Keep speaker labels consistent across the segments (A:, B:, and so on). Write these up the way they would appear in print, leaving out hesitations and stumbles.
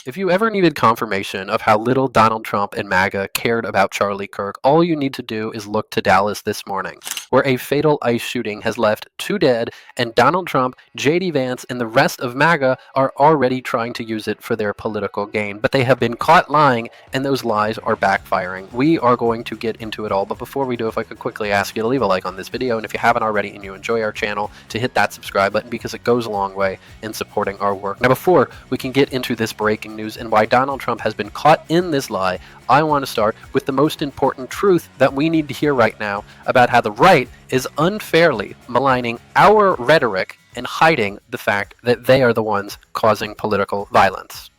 A: If you ever needed confirmation of how little Donald Trump and MAGA cared about Charlie Kirk, all you need to do is look to Dallas this morning, where a fatal ICE shooting has left 2 dead, and Donald Trump, J.D. Vance, and the rest of MAGA are already trying to use it for their political gain. But they have been caught lying, and those lies are backfiring. We are going to get into it all, but before we do, if I could quickly ask you to leave a like on this video, and if you haven't already and you enjoy our channel, to hit that subscribe button, because it goes a long way in supporting our work. Now, before we can get into this breaking news and why Donald Trump has been caught in this lie, I want to start with the most important truth that we need to hear right now about how the right is unfairly maligning our rhetoric and hiding the fact that they are the ones causing political violence.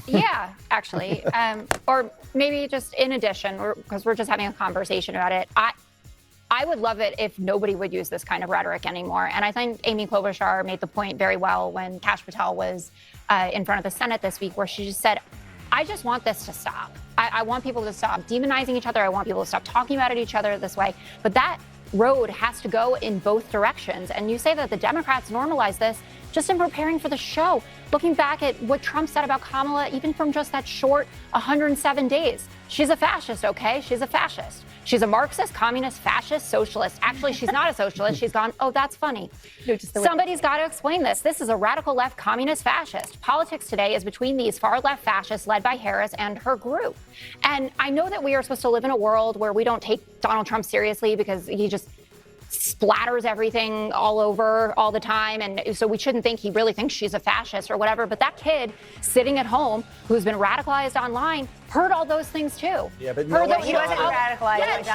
B: Yeah, actually. Or maybe just in addition, because we're just having a conversation about it. I would love it if nobody would use this kind of rhetoric anymore. And I think Amy Klobuchar made the point very well when Kash Patel was in front of the Senate this week, where she just said, I just want this to stop. I want people to stop demonizing each other. I want people to stop talking about each other this way. But that road has to go in both directions. And you say that the Democrats normalize this just in preparing for the show. Looking back at what Trump said about Kamala, even from just that short 107 days. She's a fascist, okay? She's a fascist. She's a Marxist, communist, fascist, socialist. Actually, she's not a socialist. She's gone, oh, that's funny. Somebody's got to explain this. This is a radical left communist fascist. Politics today is between these far left fascists led by Harris and her group. And I know that we are supposed to live in a world where we don't take Donald Trump seriously because he just splatters everything all over all the time, and so we shouldn't think he really thinks she's a fascist or whatever. But that kid sitting at home who's been radicalized online heard all those things too.
C: Yeah, but
B: he
C: wasn't
B: radicalized. Yes,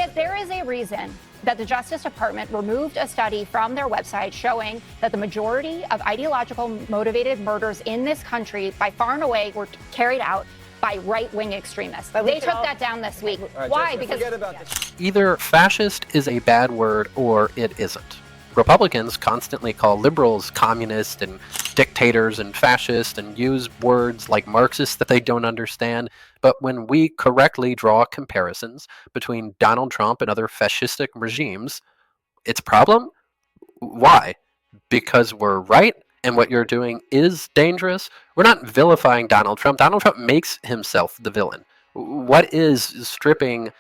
B: but there is a reason that the Justice Department removed a study from their website showing that the majority of ideological motivated murders in this country, by far and away, were carried out by right-wing extremists. They took that down this week.
C: Right,
B: why?
C: Because
A: Either fascist is a bad word or it isn't. Republicans constantly call liberals communists and dictators and fascists and use words like Marxist that they don't understand. But when we correctly draw comparisons between Donald Trump and other fascistic regimes, it's a problem. Why? Because we're right and what you're doing is dangerous. We're not vilifying Donald Trump. Donald Trump makes himself the villain. What is stripping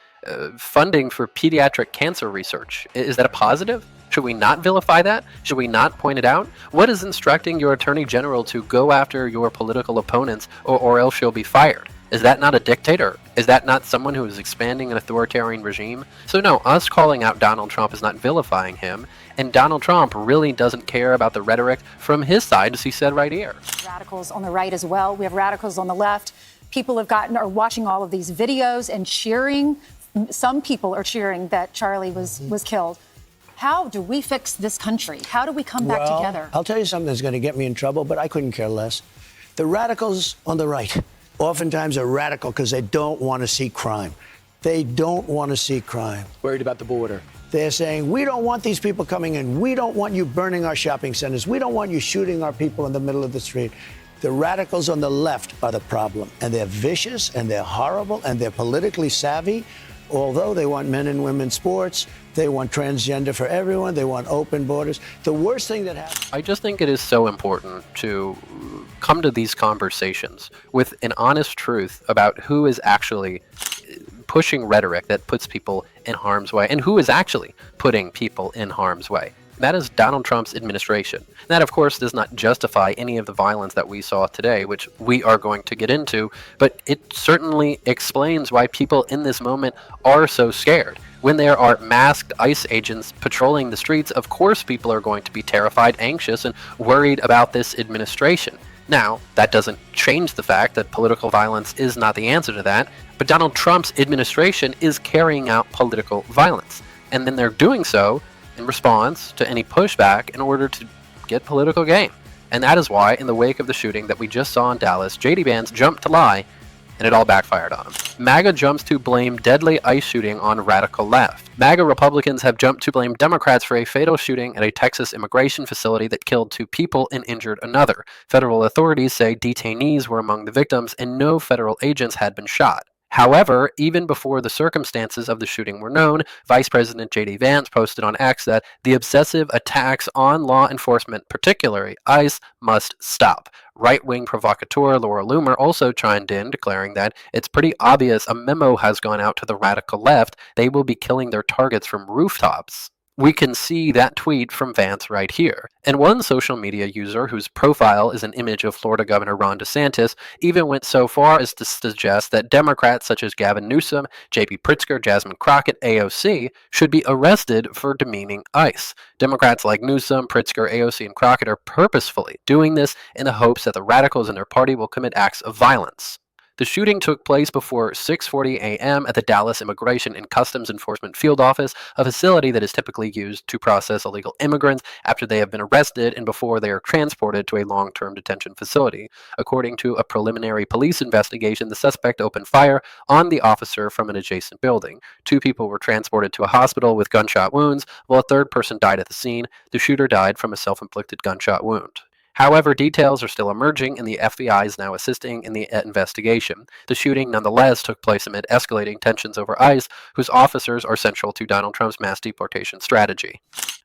A: funding for pediatric cancer research? Is that a positive? Should we not vilify that? Should we not point it out? What is instructing your attorney general to go after your political opponents or else you'll be fired? Is that not a dictator? Is that not someone who is expanding an authoritarian regime? So no, us calling out Donald Trump is not vilifying him, and Donald Trump really doesn't care about the rhetoric from his side, as he said right here.
D: Radicals on the right as well. We have radicals on the left. People are watching all of these videos and cheering. Some people are cheering that Charlie was killed. How do we fix this country? How do we come back together?
E: I'll tell you something that's going to get me in trouble, but I couldn't care less. The radicals on the right oftentimes are radical because they don't want to see crime. They don't want to see crime.
C: worried about the border.
E: They're saying, we don't want these people coming in. We don't want you burning our shopping centers. We don't want you shooting our people in the middle of the street. The radicals on the left are the problem. And they're vicious, and they're horrible, and they're politically savvy. Although they want men and women sports, they want transgender for everyone, they want open borders. The worst thing that happens...
A: I just think it is so important to come to these conversations with an honest truth about who is actually pushing rhetoric that puts people in harm's way and who is actually putting people in harm's way. That is Donald Trump's administration. That, of course, does not justify any of the violence that we saw today, which we are going to get into, but it certainly explains why people in this moment are so scared. When there are masked ICE agents patrolling the streets, of course people are going to be terrified, anxious, and worried about this administration. Now, that doesn't change the fact that political violence is not the answer to that, but Donald Trump's administration is carrying out political violence. And then they're doing so in response to any pushback in order to get political gain. And that is why, in the wake of the shooting that we just saw in Dallas, J.D. Vance jumped to lie, and it all backfired on him. MAGA jumps to blame deadly ICE shooting on radical left. MAGA Republicans have jumped to blame Democrats for a fatal shooting at a Texas immigration facility that killed 2 people and injured another. Federal authorities say detainees were among the victims and no federal agents had been shot. However, even before the circumstances of the shooting were known, Vice President J.D. Vance posted on X that the obsessive attacks on law enforcement, particularly ICE, must stop. Right-wing provocateur Laura Loomer also chimed in, declaring that it's pretty obvious a memo has gone out to the radical left. They will be killing their targets from rooftops. We can see that tweet from Vance right here. And one social media user whose profile is an image of Florida Governor Ron DeSantis even went so far as to suggest that Democrats such as Gavin Newsom, J.B. Pritzker, Jasmine Crockett, AOC should be arrested for demeaning ICE. Democrats like Newsom, Pritzker, AOC, and Crockett are purposefully doing this in the hopes that the radicals in their party will commit acts of violence. The shooting took place before 6:40 a.m. at the Dallas Immigration and Customs Enforcement Field Office, a facility that is typically used to process illegal immigrants after they have been arrested and before they are transported to a long-term detention facility. According to a preliminary police investigation, the suspect opened fire on the officer from an adjacent building. 2 people were transported to a hospital with gunshot wounds, while a third person died at the scene. The shooter died from a self-inflicted gunshot wound. However, details are still emerging, and the FBI is now assisting in the investigation. The shooting, nonetheless, took place amid escalating tensions over ICE, whose officers are central to Donald Trump's mass deportation strategy.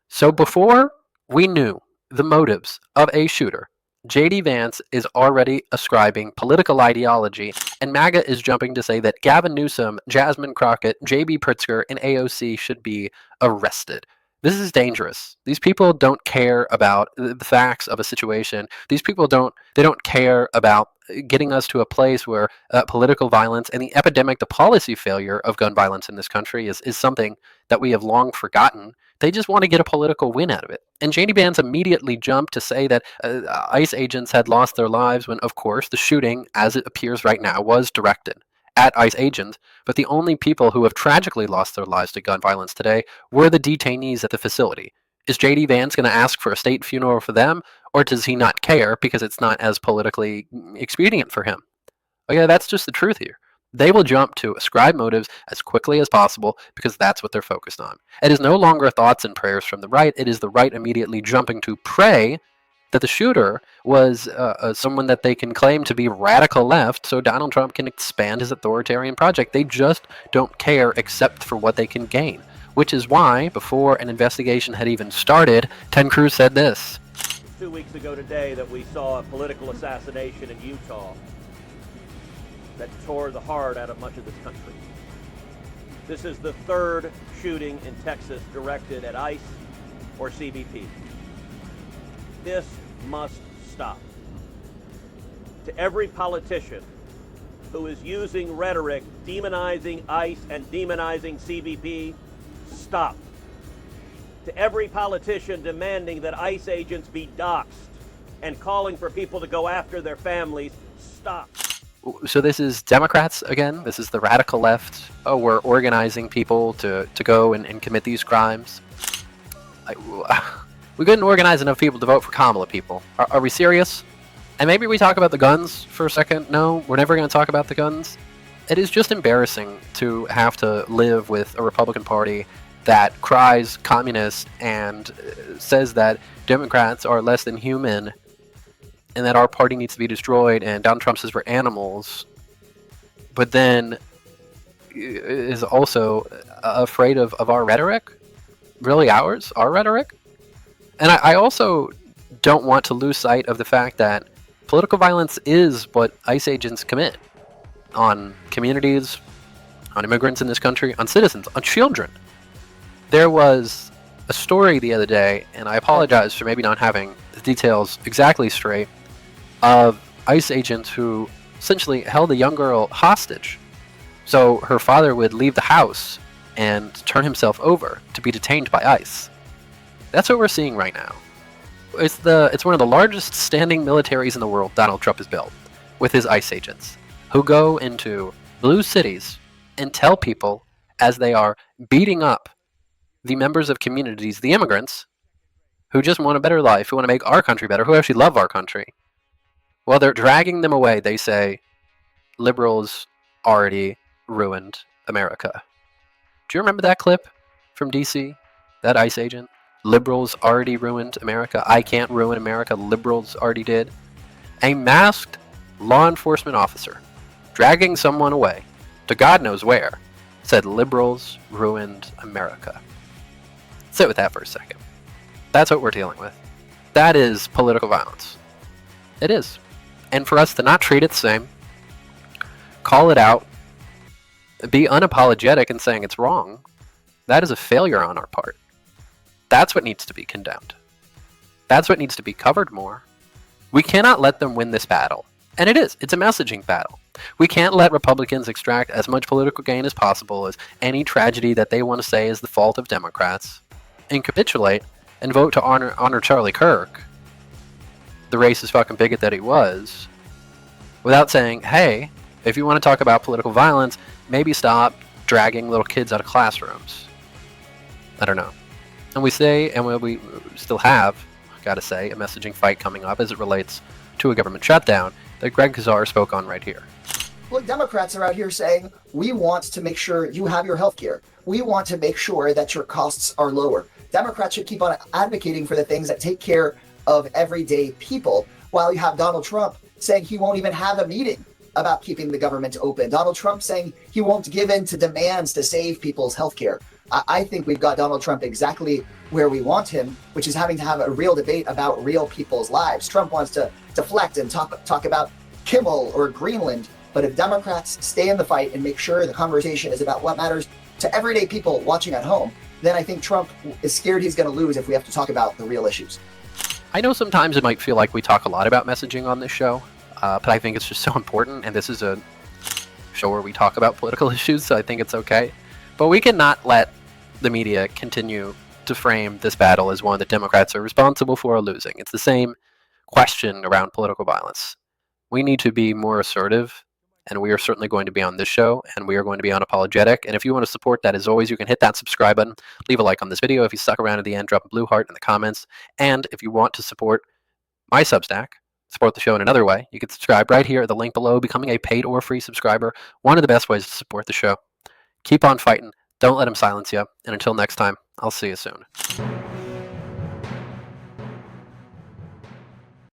A: So before we knew the motives of a shooter, J.D. Vance is already ascribing political ideology, and MAGA is jumping to say that Gavin Newsom, Jasmine Crockett, J.B. Pritzker, and AOC should be arrested. This is dangerous. These people don't care about the facts of a situation. These people don't care about getting us to a place where political violence and the epidemic, the policy failure of gun violence in this country is something that we have long forgotten. They just want to get a political win out of it. And J.D. Vance immediately jumped to say that ICE agents had lost their lives when, of course, the shooting, as it appears right now, was directed at ICE agents, but the only people who have tragically lost their lives to gun violence today were the detainees at the facility. Is J.D. Vance going to ask for a state funeral for them, or does he not care because it's not as politically expedient for him? Okay, that's just the truth here. They will jump to ascribe motives as quickly as possible because that's what they're focused on. It is no longer thoughts and prayers from the right. It is the right immediately jumping to pray that the shooter was someone that they can claim to be radical left so Donald Trump can expand his authoritarian project. They just don't care except for what they can gain, which is why, before an investigation had even started, Ted Cruz said this.
C: 2 weeks ago today that we saw a political assassination in Utah that tore the heart out of much of this country. This is the 3rd shooting in Texas directed at ICE or CBP. This must stop. To every politician who is using rhetoric demonizing ICE and demonizing CBP, stop. To every politician demanding that ICE agents be doxxed and calling for people to go after their families, stop.
A: So this is Democrats again. This is the radical left. Oh, we're organizing people to go and commit these crimes. We couldn't organize enough people to vote for Kamala, people. Are we serious? And maybe we talk about the guns for a second. No, we're never going to talk about the guns. It is just embarrassing to have to live with a Republican Party that cries communist and says that Democrats are less than human and that our party needs to be destroyed and Donald Trump says we're animals, but then is also afraid of our rhetoric. Really ours? Our rhetoric? And I also don't want to lose sight of the fact that political violence is what ICE agents commit on communities, on immigrants in this country, on citizens, on children. There was a story the other day, and I apologize for maybe not having the details exactly straight, of ICE agents who essentially held a young girl hostage. So her father would leave the house and turn himself over to be detained by ICE. That's what we're seeing right now. It's one of the largest standing militaries in the world Donald Trump has built, with his ICE agents, who go into blue cities and tell people as they are beating up the members of communities, the immigrants, who just want a better life, who want to make our country better, who actually love our country. While they're dragging them away, they say, liberals already ruined America. Do you remember that clip from DC? That ICE agent? Liberals already ruined America. I can't ruin America. Liberals already did. A masked law enforcement officer dragging someone away, telling them to God knows where, said liberals ruined America. Sit with that for a second. That's what we're dealing with. That is political violence. It is. And for us to not treat it the same, call it out, be unapologetic in saying it's wrong, that is a failure on our part. That's what needs to be condemned. That's what needs to be covered more. We cannot let them win this battle. And it is. It's a messaging battle. We can't let Republicans extract as much political gain as possible as any tragedy that they want to say is the fault of Democrats and capitulate and vote to honor Charlie Kirk, the racist fucking bigot that he was, without saying, hey, if you want to talk about political violence, maybe stop dragging little kids out of classrooms. I don't know. And we say, and we still have, gotta say, a messaging fight coming up as it relates to a government shutdown that Greg Kazar spoke on right here.
F: Look, Democrats are out here saying, we want to make sure you have your health care. We want to make sure that your costs are lower. Democrats should keep on advocating for the things that take care of everyday people, while you have Donald Trump saying he won't even have a meeting about keeping the government open. Donald Trump saying he won't give in to demands to save people's health care. I think we've got Donald Trump exactly where we want him, which is having to have a real debate about real people's lives. Trump wants to deflect and talk about Kimmel or Greenland. But if Democrats stay in the fight and make sure the conversation is about what matters to everyday people watching at home, then I think Trump is scared he's going to lose if we have to talk about the real issues.
A: I know sometimes it might feel like we talk a lot about messaging on this show, but I think it's just so important, and this is a show where we talk about political issues, so I think it's okay. But we cannot let the media continue to frame this battle as one that Democrats are responsible for or losing. It's the same question around political violence. We need to be more assertive, and we are certainly going to be on this show, and we are going to be unapologetic. And if you want to support that, as always, you can hit that subscribe button, leave a like on this video. If you stuck around at the end, drop a blue heart in the comments. And if you want to support my Substack, support the show in another way, you can subscribe right here at the link below, becoming a paid or free subscriber. One of the best ways to support the show. Keep on fighting. Don't let them silence you. And until next time, I'll see you soon.